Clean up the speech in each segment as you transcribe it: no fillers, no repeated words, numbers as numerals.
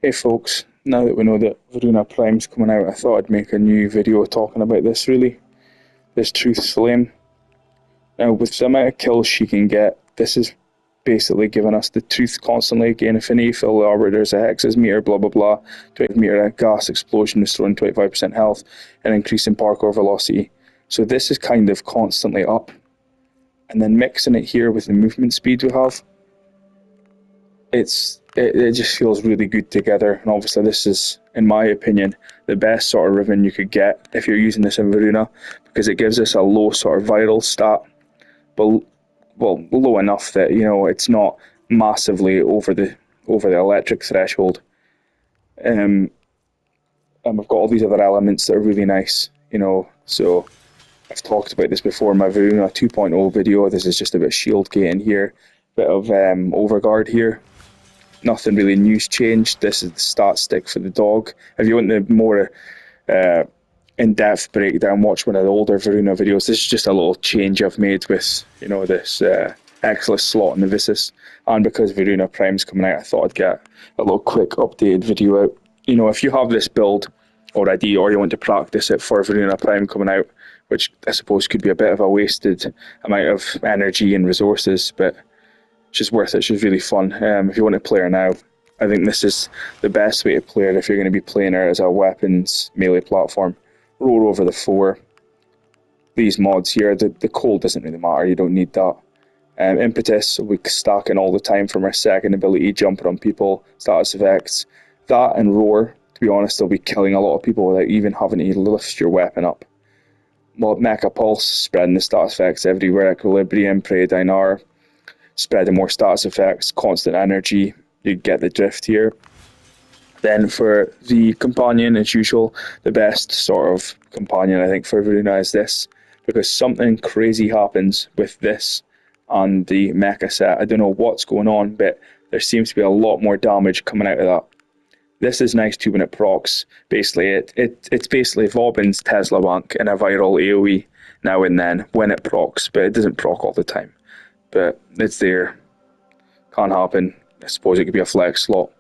Hey folks, now that we know that Voruna Prime's coming out, I thought I'd make a new video talking about this really, this Truth Flame. Now with the amount of kills she can get, this is basically giving us the Truth constantly, gain affinity, fill the arbiters, a hexes meter, blah blah blah, 20 meter gas explosion, restoring 25% health, and increasing parkour velocity. So this is kind of constantly up. And then mixing it here with the movement speed we have, it just feels really good together. And obviously this is, in my opinion, the best sort of ribbon you could get if you're using this in Voruna, because it gives us a low sort of viral stat, but well, low enough that it's not massively over the electric threshold. And we've got all these other elements that are really nice, so I've talked about this before in my Voruna 2.0 video. This is just a bit of shield gating here, bit of overguard here. Nothing really new's changed. This is the stat stick for the dog. If you want the more in-depth breakdown, watch one of the older Voruna videos. This is just a little change I've made with this Exilus slot in the Viciss. And because Voruna Prime's coming out, I thought I'd get a little quick updated video out. If you have this build already, or you want to practice it for Voruna Prime coming out, which I suppose could be a bit of a wasted amount of energy and resources, but she's worth it. She's really fun. If you want to play her now, I think this is the best way to play her if you're going to be playing her as a weapons melee platform. Roll over the 4. These mods here, the cold doesn't really matter, you don't need that. Impetus, we stack in all the time from our second ability, jumping on people, status effects. That and roar, to be honest, they'll be killing a lot of people without even having to lift your weapon up. Well, Mecha Pulse, spreading the status effects everywhere, Equilibrium, Prey, Dinar, spreading more status effects, constant energy, you get the drift here. Then for the companion, as usual, the best sort of companion I think for Voruna is this, because something crazy happens with this and the mecha set. I don't know what's going on, but there seems to be a lot more damage coming out of that. This is nice too when it procs. Basically, it's basically Vauban's Tesla Bank in a viral AoE now and then when it procs, but it doesn't proc all the time. But it's there. Can't happen. I suppose it could be a flex slot.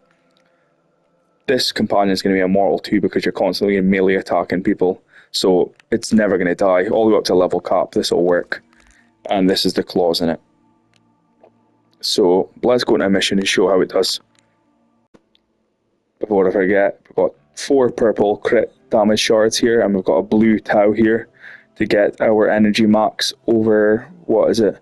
This companion is going to be immortal too because you're constantly melee attacking people, so it's never going to die. All the way up to level cap, this will work. And this is the clause in it. So let's go into a mission and show how it does. Before I forget, we've got 4 purple crit damage shards here, and we've got a blue tau here to get our energy max over, what is it?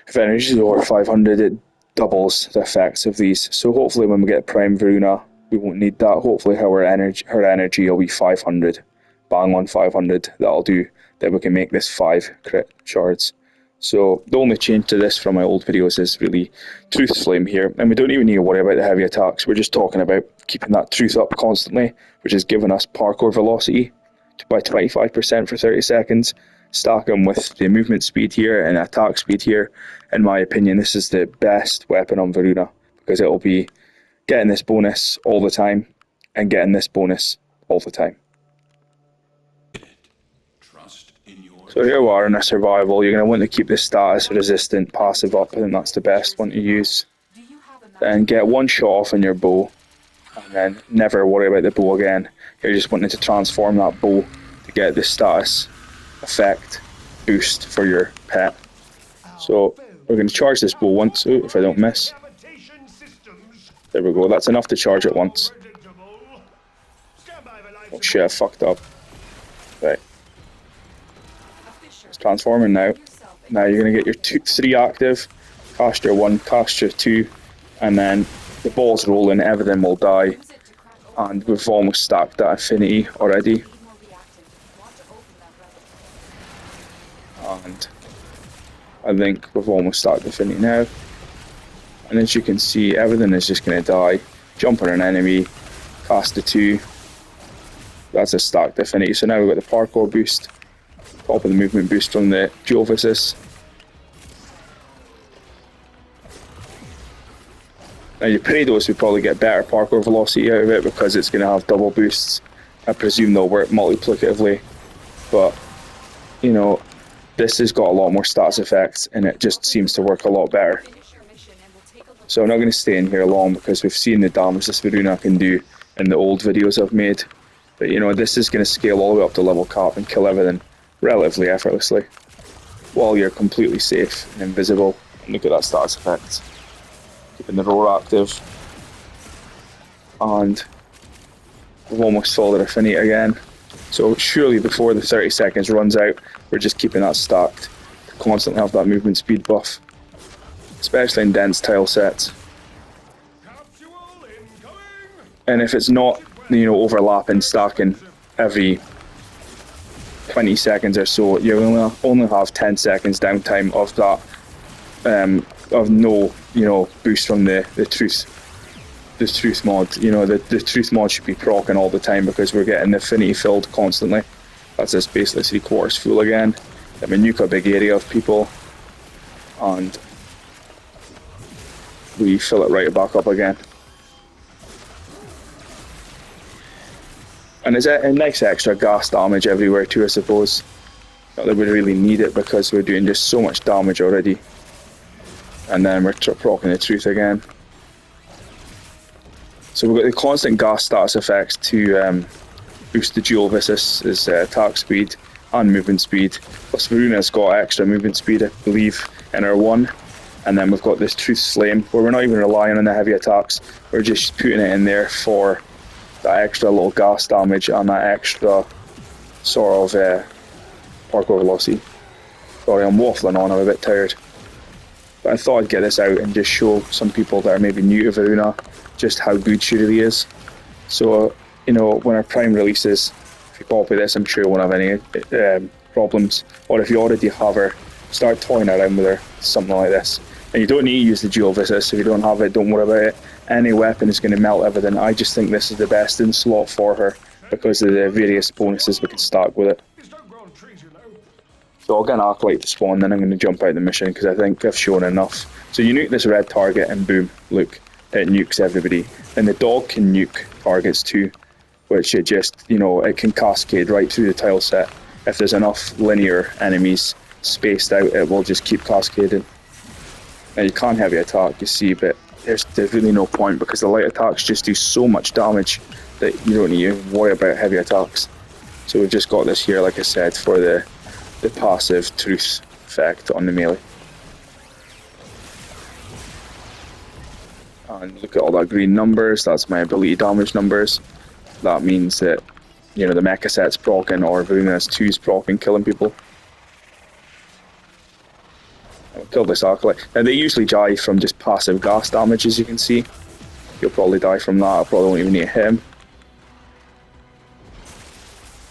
If energy is over 500, it doubles the effects of these. So hopefully when we get Prime Voruna, we won't need that. Hopefully her energy will be 500. Bang on 500, that'll do. Then we can make this 5 crit shards. So the only change to this from my old videos is really Truth Flame here, and we don't even need to worry about the heavy attacks. We're just talking about keeping that Truth up constantly, which is giving us parkour velocity by 25% for 30 seconds. Stack them with the movement speed here and attack speed here. In my opinion, this is the best weapon on Voruna because it will be getting this bonus all the time and getting this bonus all the time. So here we are in a survival. You're going to want to keep this status resistant passive up. I think that's the best one to use. Then get 1 shot off on your bow, and then never worry about the bow again. You're just wanting to transform that bow to get the status effect boost for your pet. So we're going to charge this bow once. Ooh, if I don't miss. There we go. That's enough to charge it once. Oh shit, I fucked up. Right. It's transforming now. Now you're going to get your 3 active, cast your 1, cast your 2, and then the ball's rolling, everything will die. And we've almost stacked that affinity already. And I think we've almost stacked the affinity now. And as you can see, everything is just going to die. Jump on an enemy, cast the 2. That's a stacked affinity. So now we've got the parkour boost. Top of the movement boost from the Dual Viciss. Now your Praedos would probably get better parkour velocity out of it because it's going to have double boosts. I presume they'll work multiplicatively, but this has got a lot more stats effects and it just seems to work a lot better. So I'm not going to stay in here long because we've seen the damage this Voruna can do in the old videos I've made. But you know, this is going to scale all the way up to level cap and kill everything relatively effortlessly, while you're completely safe and invisible. And look at that status effect. Keeping the roar active. And we've almost followed our finite again. So surely before the 30 seconds runs out, we're just keeping that stacked to constantly have that movement speed buff, especially in dense tile sets. And if it's not, you know, overlapping, stacking every 20 seconds or so, you only have 10 seconds downtime of that, of no, you know, boost from the truth mod. You know, the truth mod should be proccing all the time because we're getting the affinity filled constantly. That's just basically 3/4 full again. I mean, nuke a big area of people, and we fill it right back up again. And it's a nice extra gas damage everywhere too, I suppose. Not that we really need it because we're doing just so much damage already. And then we're proccing the truth again. So we've got the constant gas status effects to boost the Dual Viciss' attack speed and movement speed. Plus Voruna's got extra movement speed, I believe, in our one. And then we've got this Truth Flame, where we're not even relying on the heavy attacks. We're just putting it in there for that extra little gas damage and that extra sort of parkour velocity. Sorry, I'm waffling on, I'm a bit tired. But I thought I'd get this out and just show some people that are maybe new to Voruna just how good she really is. So, you know, when our Prime releases, if you copy this, I'm sure you won't have any problems. Or if you already have her, start toying around with her, something like this. And you don't need to use the Dual Viciss. If you don't have it, don't worry about it. Any weapon is going to melt everything. I just think this is the best in slot for her because of the various bonuses we can stack with it. So I'll get an Acolyte to spawn, then I'm going to jump out the mission because I think I've shown enough. So you nuke this red target and boom, look, it nukes everybody. And the dog can nuke targets too, which it just, you know, it can cascade right through the tile set. If there's enough linear enemies spaced out, it will just keep cascading. Now you can't heavy attack, you see, but there's really no point because the light attacks just do so much damage that you don't need to worry about heavy attacks. So we've just got this here, like I said, for the passive truth effect on the melee. And look at all that green numbers, that's my ability damage numbers. That means that, you know, the mecha set's proccing or Voruna's 2's proccing, killing people. I'll kill this Acolyte. Now they usually die from just passive gas damage, as you can see. You'll probably die from that, I probably won't even need to hit him.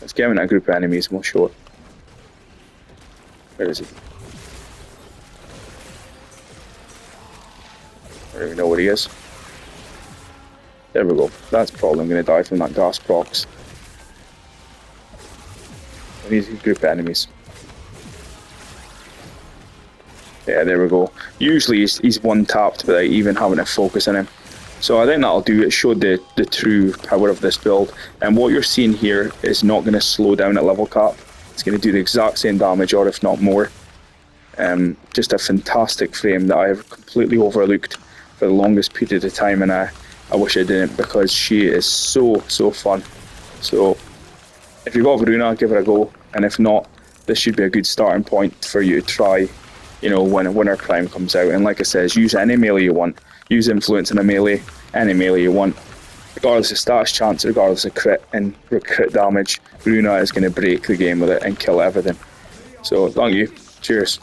Let's get him in a group of enemies and we'll show it. Where is he? I don't even know where he is. There we go. That's probably going to die from that gas procs. I need a group of enemies. Yeah, there we go. Usually he's one tapped without even having to focus on him. So I think that'll do. It showed the true power of this build. And what you're seeing here is not going to slow down at level cap. It's going to do the exact same damage, or if not more. Just a fantastic frame that I have completely overlooked for the longest period of time, and I wish I didn't because she is so fun. So if you've got Voruna, give her a go, and if not, this should be a good starting point for you to try, you know, when her Prime comes out. And like I said, use any melee you want. Use influence in a melee, any melee you want. Regardless of status chance, regardless of crit and crit damage, Voruna is going to break the game with it and kill everything. So thank you. Cheers.